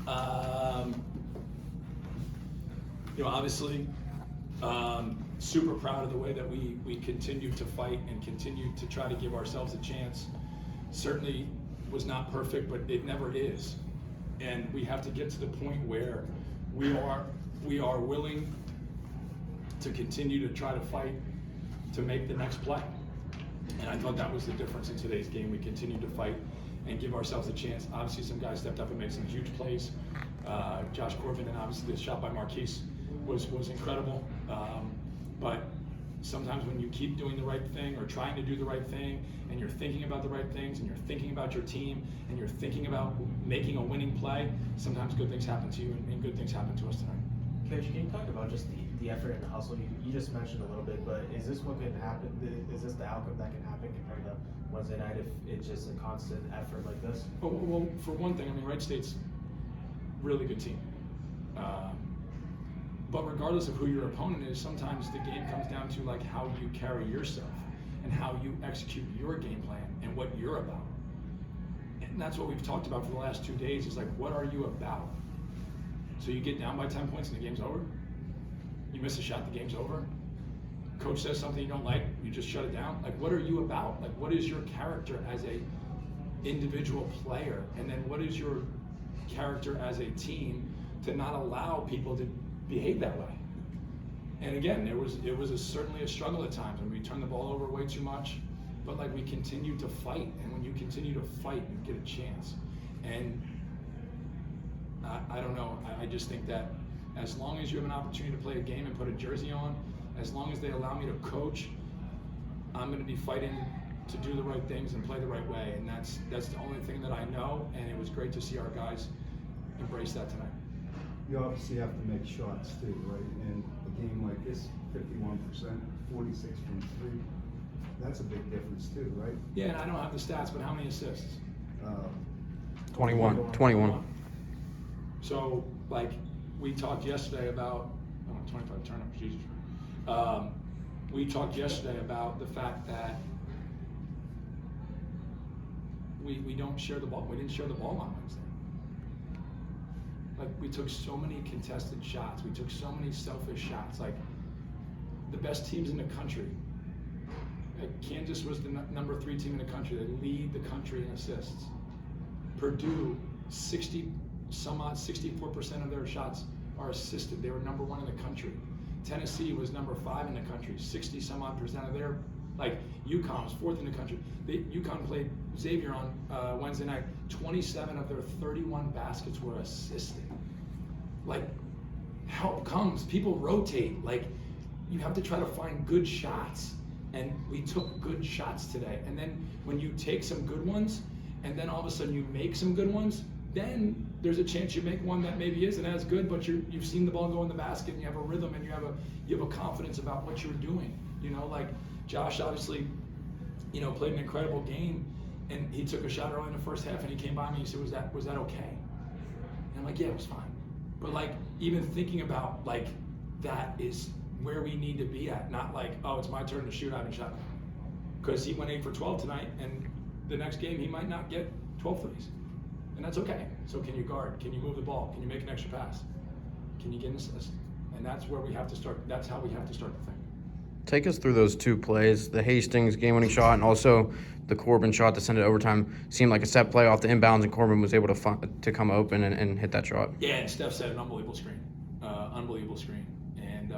Um, Obviously, super proud of the way that we continue to fight and continue to try to give ourselves a chance. Certainly was not perfect, but it never is. And we have to get to the point where we are willing to continue to try to fight to make the next play. And I thought that was the difference in today's game. We continued to fight and give ourselves a chance. Obviously, some guys stepped up and made some huge plays. Josh Corbin, and obviously the shot by Marquise was incredible. But sometimes when you keep doing the right thing or trying to do the right thing, and you're thinking about the right things, and you're thinking about your team, and you're thinking about making a winning play, sometimes good things happen to you, and good things happen to us tonight. Coach, can you talk about just the effort and the hustle? You just mentioned a little bit, but is this what can happen? Is this the outcome that can happen compared to Wednesday night if it's just a constant effort like this? Well, for one thing, I mean, Wright State's a really good team. But regardless of who your opponent is, sometimes the game comes down to like how you carry yourself and how you execute your game plan and what you're about. And that's what we've talked about for the last 2 days is like, what are you about? So you get down by 10 points and the game's over? You miss a shot, the game's over? Coach says something you don't like, you just shut it down? Like, what are you about? Like, what is your character as a individual player? And then what is your character as a team to not allow people to behave that way? And again, it was certainly a struggle at times, and we turned the ball over way too much, but like we continued to fight, and when you continue to fight, you get a chance. And I don't know, I just think that as long as you have an opportunity to play a game and put a jersey on, as long as they allow me to coach, I'm going to be fighting to do the right things and play the right way, and that's the only thing that I know, and it was great to see our guys embrace that tonight. You obviously have to make shots too, right? And a game like this, 51%, 46 from three, that's a big difference too, right? Yeah, and I don't have the stats, but how many assists? 21. So, like, we talked yesterday about, 25 turnovers, Jesus. We talked yesterday about the fact that we don't share the ball. We didn't share the ball on Wednesday. Like, we took so many contested shots. We took so many selfish shots. Like, the best teams in the country. Like, Kansas was the number 3 team in the country. They lead the country in assists. Purdue, 64% of their shots are assisted. They were number 1 in the country. Tennessee was number 5 in the country. 60-some-odd% of their, like, UConn was 4th in the country. UConn played Xavier on Wednesday night. 27 of their 31 baskets were assisted. Like, help comes. People rotate. Like, you have to try to find good shots. And we took good shots today. And then when you take some good ones, and then all of a sudden you make some good ones, then there's a chance you make one that maybe isn't as good, but you've seen the ball go in the basket, and you have a rhythm, and you have a confidence about what you're doing. You know, like Josh obviously, played an incredible game, and he took a shot early in the first half, and he came by me and he said, was that okay? And I'm like, yeah, it was fine. But like, even thinking about like that is where we need to be at, not like, oh, it's my turn to shoot, I haven't shot. Because he went 8 for 12 tonight, and the next game he might not get 12 threes. And that's okay. So can you guard? Can you move the ball? Can you make an extra pass? Can you get an assist? And that's where we have to start. That's how we have to start the thing. Take us through those 2 plays, the Hastings game-winning shot and also the Corbin shot to send it overtime. Seemed like a set play off the inbounds, and Corbin was able to come open and hit that shot. Yeah, and Steph set an unbelievable screen. And,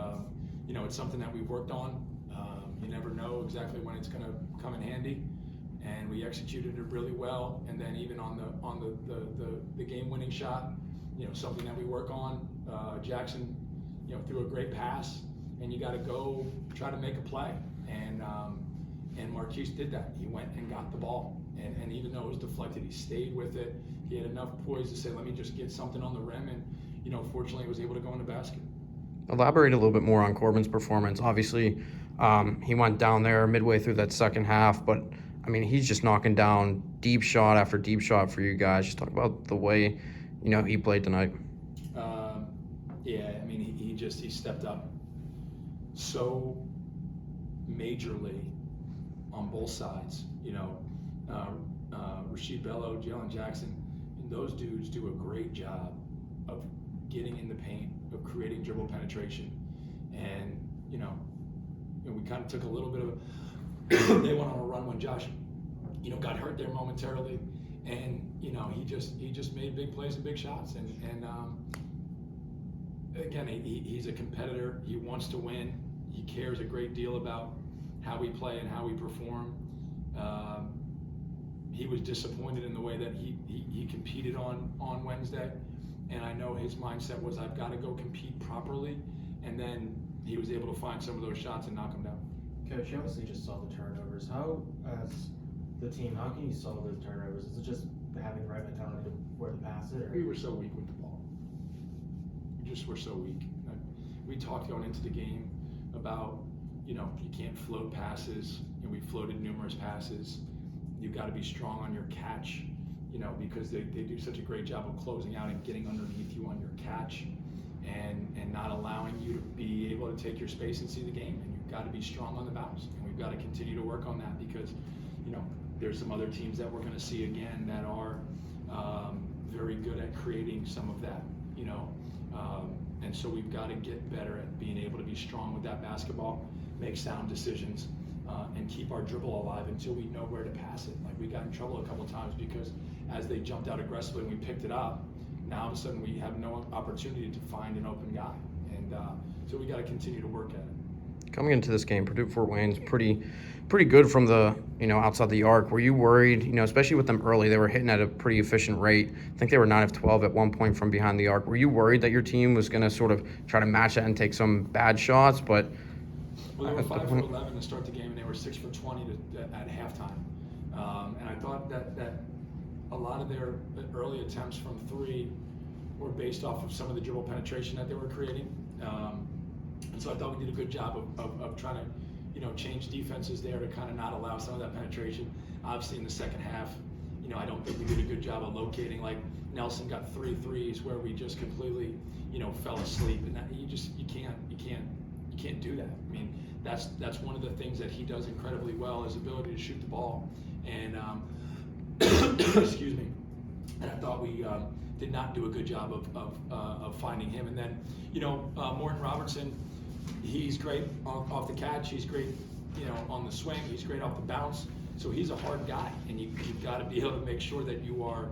it's something that we've worked on. You never know exactly when it's going to come in handy. And we executed it really well. And then even on the game-winning shot, something that we work on. Jackson, threw a great pass, and you got to go try to make a play. And Marquise did that. He went and got the ball, and even though it was deflected, he stayed with it. He had enough poise to say, "Let me just get something on the rim," and fortunately, he was able to go in the basket. Elaborate a little bit more on Corbin's performance. Obviously, he went down there midway through that second half, but I mean, he's just knocking down deep shot after deep shot for you guys. Just talk about the way, he played tonight. Yeah, I mean, he stepped up so majorly on both sides. Rasheed Bello, Jalen Jackson, and those dudes do a great job of getting in the paint, of creating dribble penetration, and we kind of took a little bit of they went on a run when Josh got hurt there momentarily, and he just made big plays and big shots, and again, he's a competitor. He wants to win. He cares a great deal about how we play and how we perform. He was disappointed in the way that he competed on Wednesday, and I know his mindset was, I've got to go compete properly, and then he was able to find some of those shots and knock them down. Coach, you obviously just saw the turnovers. How, as the team, how can you solve those turnovers? Is it just having the right mentality to where to pass it? Or? We were so weak with the ball. We just were so weak. We talked going into the game about, you can't float passes, and we floated numerous passes. You've got to be strong on your catch, because they do such a great job of closing out and getting underneath you on your catch, and not allowing you to be able to take your space and see the game. And you've got to be strong on the bounce, and we've got to continue to work on that, because there's some other teams that we're going to see again that are very good at creating some of that, and so we've got to get better at being able to be strong with that basketball, make sound decisions, and keep our dribble alive until we know where to pass it. Like, we got in trouble a couple of times because as they jumped out aggressively and we picked it up, now all of a sudden we have no opportunity to find an open guy, and so we got to continue to work at it. Coming into this game, Purdue Fort Wayne's pretty good from the outside the arc. Were you worried, especially with them early? They were hitting at a pretty efficient rate. I think they were 9 of 12 at one point from behind the arc. Were you worried that your team was going to sort of try to match that and take some bad shots? But well, they were 5 for 11 to start the game, and they were 6 for 20 at halftime. And I thought that a lot of their early attempts from 3 were based off of some of the dribble penetration that they were creating. And so I thought we did a good job of trying to, change defenses there to kind of not allow some of that penetration. Obviously, in the second half, I don't think we did a good job of locating. Like, Nelson got 3 threes where we just completely, fell asleep, and that you can't do that. I mean, that's one of the things that he does incredibly well, is ability to shoot the ball. And excuse me. And I thought we did not do a good job of finding him. And then, Morton Robertson, he's great off the catch. He's great, on the swing. He's great off the bounce. So he's a hard guy, and you've got to be able to make sure that you are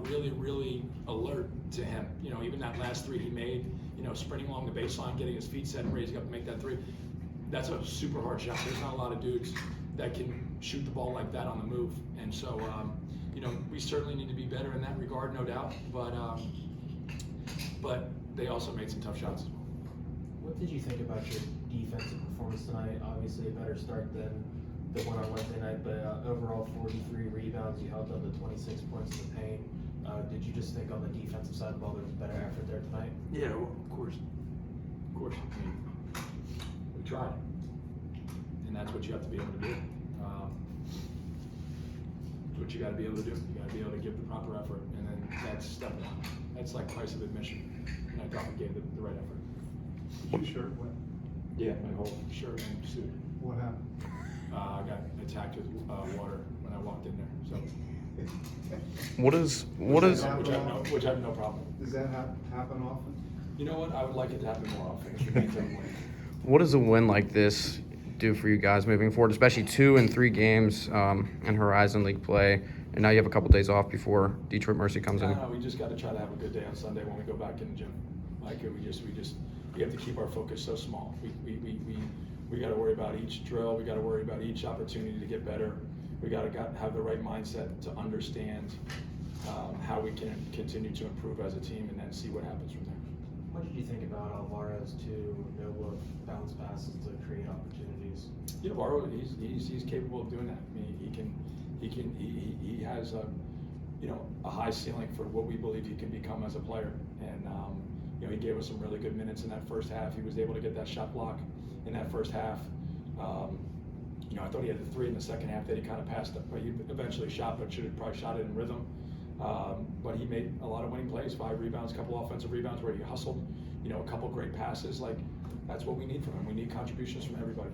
really, really alert to him. Even that last 3 he made, sprinting along the baseline, getting his feet set and raising up to make that 3. That's a super hard shot. There's not a lot of dudes that can shoot the ball like that on the move. And so, we certainly need to be better in that regard, no doubt. But they also made some tough shots as well. What did you think about your defensive performance tonight? Obviously, a better start than the one on Wednesday night, but overall 43 rebounds. You held up to 26 points in the paint. Did you just think on the defensive side of the ball there was better effort there tonight? Yeah, well, of course. I mean, we tried, and that's what you have to be able to do. It's what you got to be able to do. You got to be able to give the proper effort, and then that's step 1. That's like price of admission, and I thought we gave the right effort. Your shirt wet? Yeah, my whole shirt and suit. What happened? I got attacked with water when I walked in there. So, what is which I have no problem. Does that happen often? You know what? I would like it to happen more often if we maintain winning. What does a win like this do for you guys moving forward, especially 2 and 3 games in Horizon League play, and now you have a couple days off before Detroit Mercy comes in? No, we just got to try to have a good day on Sunday when we go back in the gym. Like, we have to keep our focus so small. We got to worry about each drill. We got to worry about each opportunity to get better. We got to have the right mindset to understand how we can continue to improve as a team, and then see what happens from there. What did you think about Alvaro's 2 no-look bounce passes to create opportunities? Alvaro, he's capable of doing that. I mean, he has a high ceiling for what we believe he can become as a player, and he gave us some really good minutes in that first half. He was able to get that shot block in that first half. I thought he had the 3 in the second half that he kind of passed up, but he eventually shot, but should have probably shot it in rhythm. But he made a lot of winning plays, 5 rebounds, a couple offensive rebounds where he hustled, a couple great passes. Like, that's what we need from him. We need contributions from everybody.